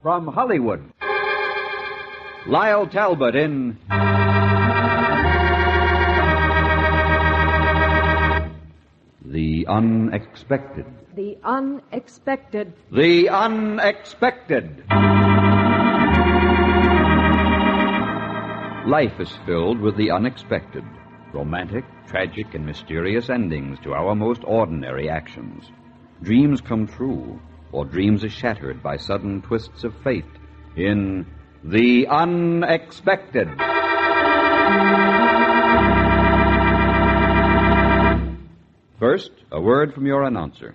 From Hollywood, Lyle Talbot in The Unexpected. The Unexpected. The Unexpected. Life is filled with the unexpected. Romantic, tragic, and mysterious endings to our most ordinary actions. Dreams come true, or dreams are shattered by sudden twists of fate in The Unexpected. First, a word from your announcer.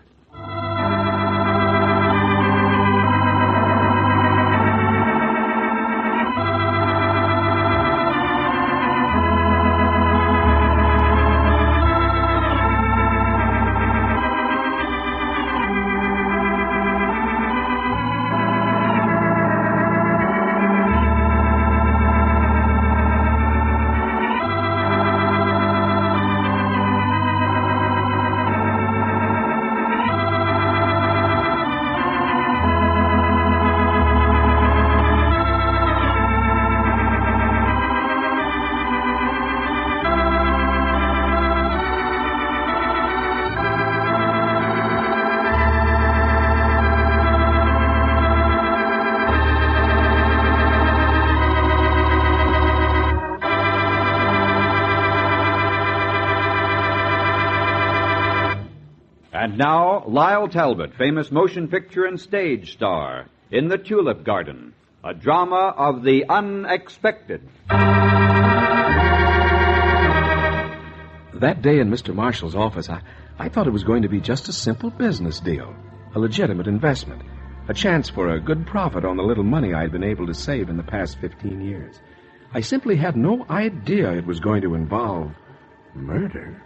And now, Lyle Talbot, famous motion picture and stage star, in The Tulip Garden, a drama of the unexpected. That day in Mr. Marshall's office, I thought it was going to be just a simple business deal, a legitimate investment, a chance for a good profit on the little money I'd been able to save in the past 15 years. I simply had no idea it was going to involve murder.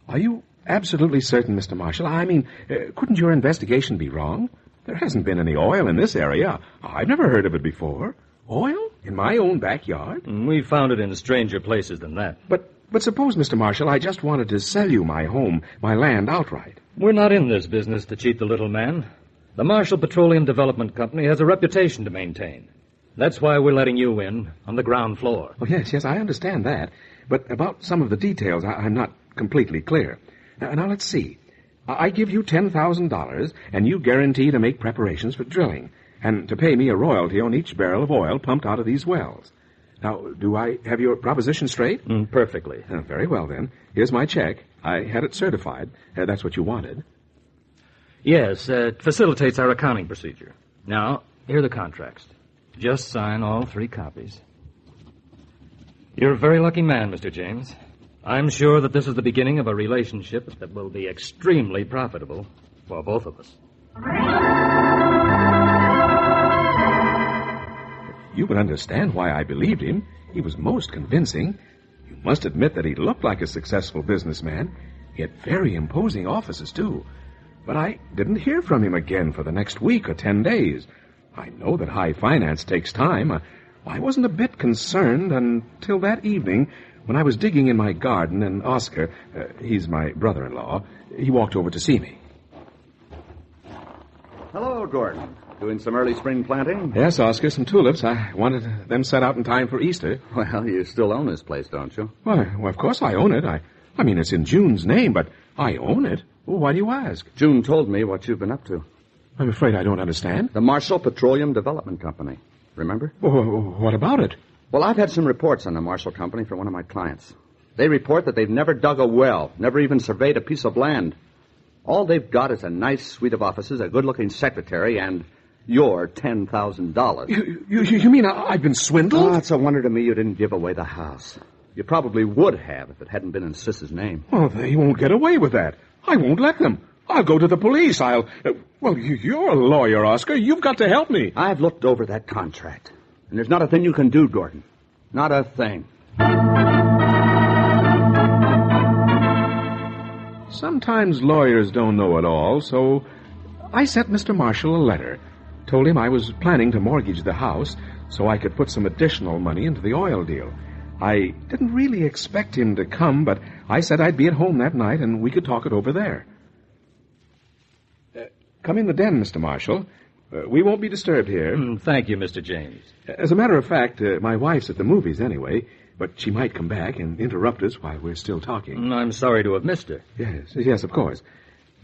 Are you absolutely certain, Mr. Marshall? I mean, couldn't your investigation be wrong? There hasn't been any oil in this area. I've never heard of it before. Oil? In my own backyard? We found it in stranger places than that. But suppose, Mr. Marshall, I just wanted to sell you my home, my land outright. We're not in this business to cheat the little man. The Marshall Petroleum Development Company has a reputation to maintain. That's why we're letting you in on the ground floor. Oh, yes, I understand that. But about some of the details, I'm not completely clear. Now, let's see. I give you $10,000, and you guarantee to make preparations for drilling, and to pay me a royalty on each barrel of oil pumped out of these wells. Now, do I have your proposition straight? Perfectly. Very well, then. Here's my check. I had it certified. That's what you wanted. Yes, it facilitates our accounting procedure. Now, here are the contracts. Just sign all 3 copies. You're a very lucky man, Mr. James. I'm sure that this is the beginning of a relationship that will be extremely profitable for both of us. You can understand why I believed him. He was most convincing. You must admit that he looked like a successful businessman. He had very imposing offices, too. But I didn't hear from him again for the next week or 10 days. I know that high finance takes time. I wasn't a bit concerned until that evening when I was digging in my garden and Oscar, he's my brother-in-law, he walked over to see me. Hello, Gordon. Doing some early spring planting? Yes, Oscar, some tulips. I wanted them set out in time for Easter. Well, you still own this place, don't you? Well, of course I own it. I mean, it's in June's name, but I own it. Well, why do you ask? June told me what you've been up to. I'm afraid I don't understand. The Marshall Petroleum Development Company. Remember? Well, what about it? Well, I've had some reports on the Marshall Company from one of my clients. They report that they've never dug a well, never even surveyed a piece of land. All they've got is a nice suite of offices, a good-looking secretary, and your $10,000. You mean I've been swindled? Oh, it's a wonder to me you didn't give away the house. You probably would have if it hadn't been in Sis's name. Oh, they won't get away with that. I won't let them. I'll go to the police. Well, you're a lawyer, Oscar. You've got to help me. I've looked over that contract, and there's not a thing you can do, Gordon. Not a thing. Sometimes lawyers don't know it all, so I sent Mr. Marshall a letter. Told him I was planning to mortgage the house so I could put some additional money into the oil deal. I didn't really expect him to come, but I said I'd be at home that night and we could talk it over there. come in the den, Mr. Marshall. We won't be disturbed here. Thank you, Mr. James. As a matter of fact, my wife's at the movies anyway, but she might come back and interrupt us while we're still talking. I'm sorry to have missed her. Yes, of course.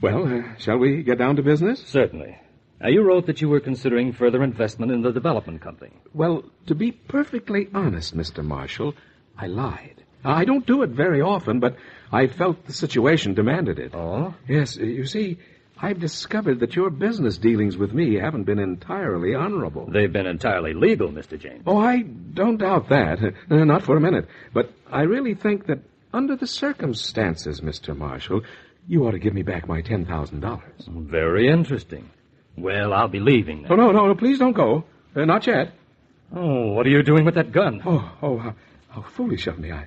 Well, shall we get down to business? Certainly. Now, you wrote that you were considering further investment in the development company. Well, to be perfectly honest, Mr. Marshall, I lied. I don't do it very often, but I felt the situation demanded it. Oh? Yes, you see, I've discovered that your business dealings with me haven't been entirely honorable. They've been entirely legal, Mr. James. Oh, I don't doubt that. Not for a minute. But I really think that under the circumstances, Mr. Marshall, you ought to give me back my $10,000. Very interesting. Well, I'll be leaving then. Oh, no, please don't go. Not yet. Oh, what are you doing with that gun? How foolish of me. I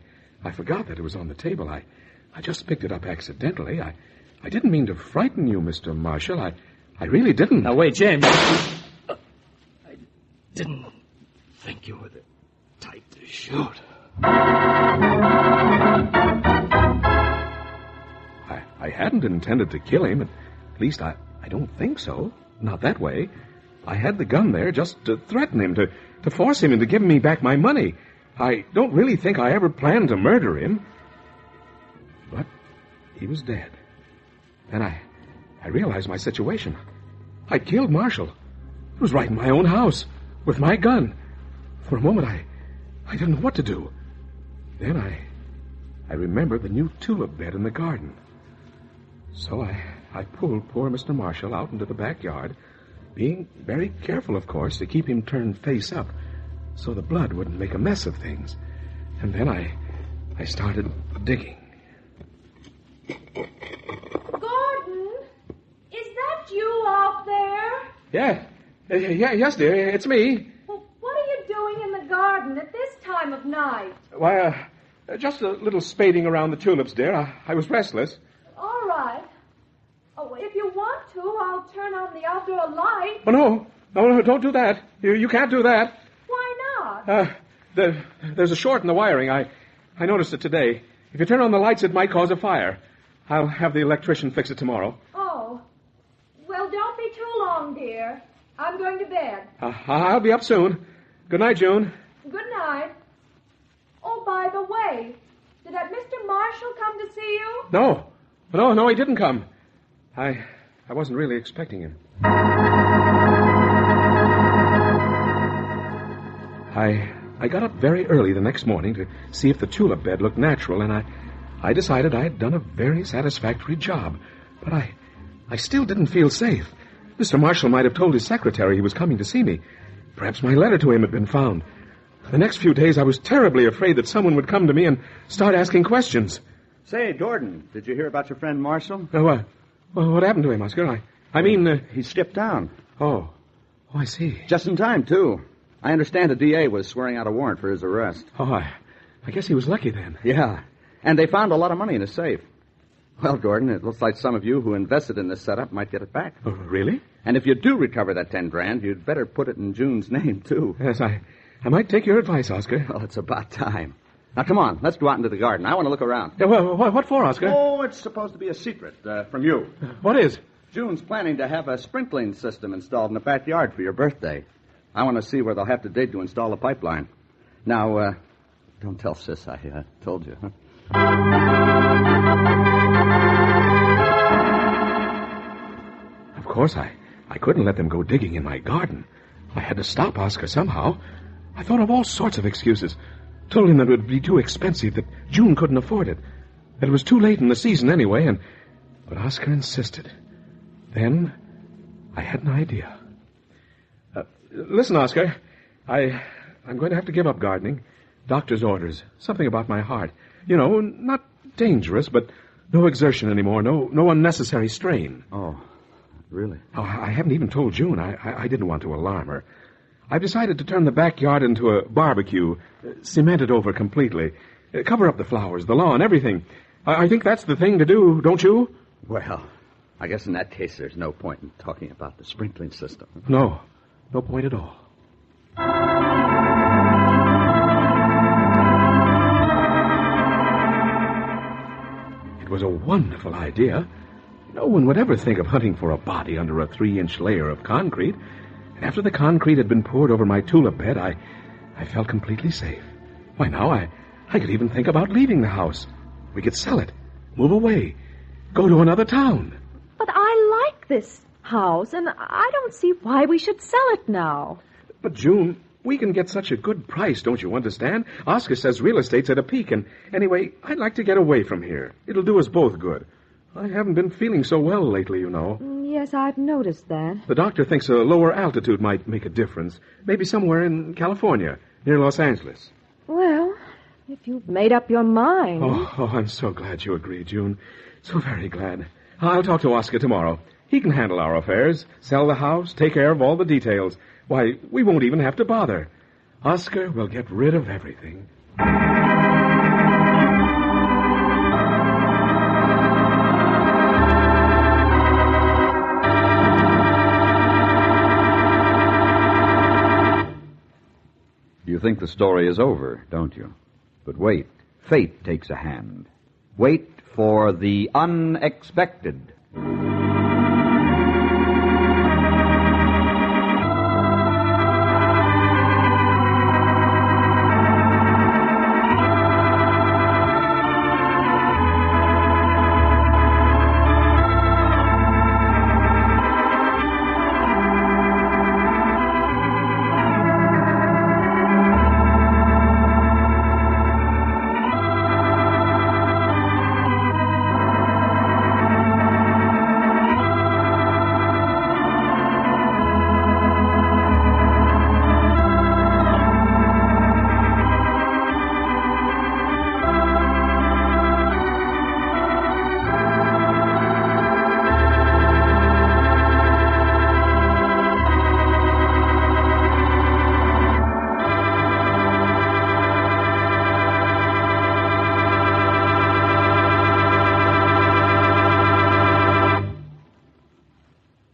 forgot that it was on the table. I just picked it up accidentally. I didn't mean to frighten you, Mr. Marshall. I really didn't. Now, wait, James. I didn't think you were the type to shoot. I hadn't intended to kill him. At least I don't think so. Not that way. I had the gun there just to threaten him, to force him into giving me back my money. I don't really think I ever planned to murder him. But he was dead. And I realized my situation. I'd killed Marshall. It was right in my own house, with my gun. For a moment, I didn't know what to do. Then I remembered the new tulip bed in the garden. So I pulled poor Mr. Marshall out into the backyard, being very careful, of course, to keep him turned face up so the blood wouldn't make a mess of things. And then I started digging. Gordon, is that you out there? Yes, dear, it's me. Well, what are you doing in the garden at this time of night? Why, just a little spading around the tulips, dear. I was restless. All right. Oh, if you want to, I'll turn on the outdoor light. Oh, no, don't do that. You can't do that. Why not? There's a short in the wiring. I noticed it today. If you turn on the lights, it might cause a fire. I'll have the electrician fix it tomorrow. Oh. Well, don't be too long, dear. I'm going to bed. I'll be up soon. Good night, June. Good night. Oh, by the way, did that Mr. Marshall come to see you? No, he didn't come. I wasn't really expecting him. I got up very early the next morning to see if the tulip bed looked natural, and I decided I had done a very satisfactory job. But I still didn't feel safe. Mr. Marshall might have told his secretary he was coming to see me. Perhaps my letter to him had been found. The next few days I was terribly afraid that someone would come to me and start asking questions. Say, Gordon, did you hear about your friend Marshall? What happened to him, Oscar? I mean... He stepped down. Oh, I see. Just in time, too. I understand the DA was swearing out a warrant for his arrest. Oh, I guess he was lucky then. Yeah, and they found a lot of money in his safe. Well, Gordon, it looks like some of you who invested in this setup might get it back. Oh, really? And if you do recover that $10,000, you'd better put it in June's name, too. Yes, I might take your advice, Oscar. Well, it's about time. Now, come on, let's go out into the garden. I want to look around. Yeah, well, what for, Oscar? Oh, it's supposed to be a secret from you. What is? June's planning to have a sprinkling system installed in the backyard for your birthday. I want to see where they'll have to dig to install a pipeline. Now, don't tell Sis I told you. Huh? Of course, I couldn't let them go digging in my garden. I had to stop Oscar somehow. I thought of all sorts of excuses. Told him that it would be too expensive, that June couldn't afford it. That it was too late in the season anyway, but Oscar insisted. Then I had an idea. Listen, Oscar, I'm going to have to give up gardening. Doctor's orders. Something about my heart. You know, not dangerous, but no exertion anymore. No unnecessary strain. Oh, really? Oh, I haven't even told June. I didn't want to alarm her. I've decided to turn the backyard into a barbecue, cement it over completely, cover up the flowers, the lawn, everything. I think that's the thing to do, don't you? Well, I guess in that case there's no point in talking about the sprinkling system. No point at all. It was a wonderful idea. No one would ever think of hunting for a body under a 3-inch layer of concrete. After the concrete had been poured over my tulip bed, I felt completely safe. Why, now I could even think about leaving the house. We could sell it, move away, go to another town. But I like this house, and I don't see why we should sell it now. But, June, we can get such a good price, don't you understand? Oscar says real estate's at a peak, and anyway, I'd like to get away from here. It'll do us both good. I haven't been feeling so well lately, you know. Yes, I've noticed that. The doctor thinks a lower altitude might make a difference. Maybe somewhere in California, near Los Angeles. Well, if you've made up your mind. Oh, I'm so glad you agree, June. So very glad. I'll talk to Oscar tomorrow. He can handle our affairs, sell the house, take care of all the details. Why, we won't even have to bother. Oscar will get rid of everything. You think the story is over, don't you? But wait. Fate takes a hand. Wait for the unexpected.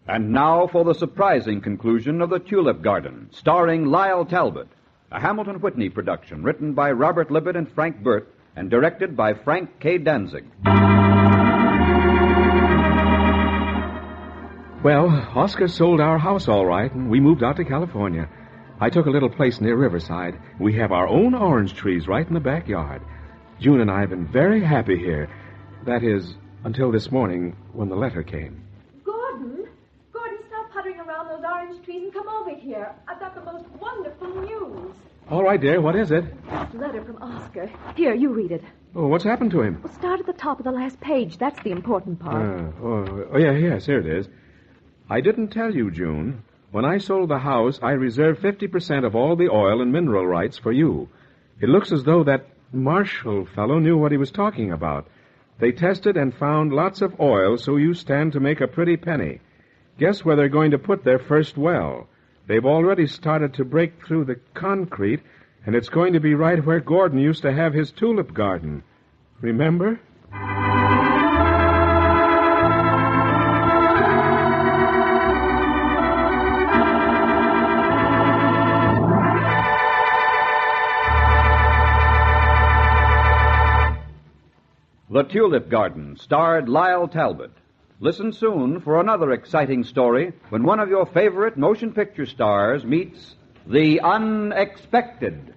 And now for the surprising conclusion of The Tulip Garden, starring Lyle Talbot, a Hamilton Whitney production written by Robert Libet and Frank Burt and directed by Frank K. Danzig. Well, Oscar sold our house all right, and we moved out to California. I took a little place near Riverside. We have our own orange trees right in the backyard. June and I have been very happy here. That is, until this morning when the letter came. Gordon, stop puttering around those orange trees and come over here. I've got the most wonderful news. All right, dear, what is it? This letter from Oscar. Here, you read it. Oh, what's happened to him? Well, start at the top of the last page. That's the important part. Yes, here it is. I didn't tell you, June. When I sold the house, I reserved 50% of all the oil and mineral rights for you. It looks as though that Marshall fellow knew what he was talking about. They tested and found lots of oil, so you stand to make a pretty penny. Guess where they're going to put their first well. They've already started to break through the concrete, and it's going to be right where Gordon used to have his tulip garden. Remember? The Tulip Garden starred Lyle Talbot. Listen soon for another exciting story when one of your favorite motion picture stars meets the unexpected.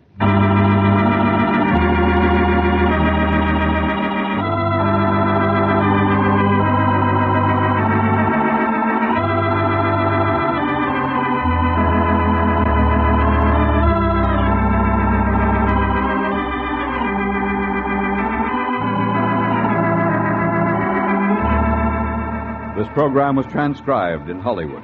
This program was transcribed in Hollywood.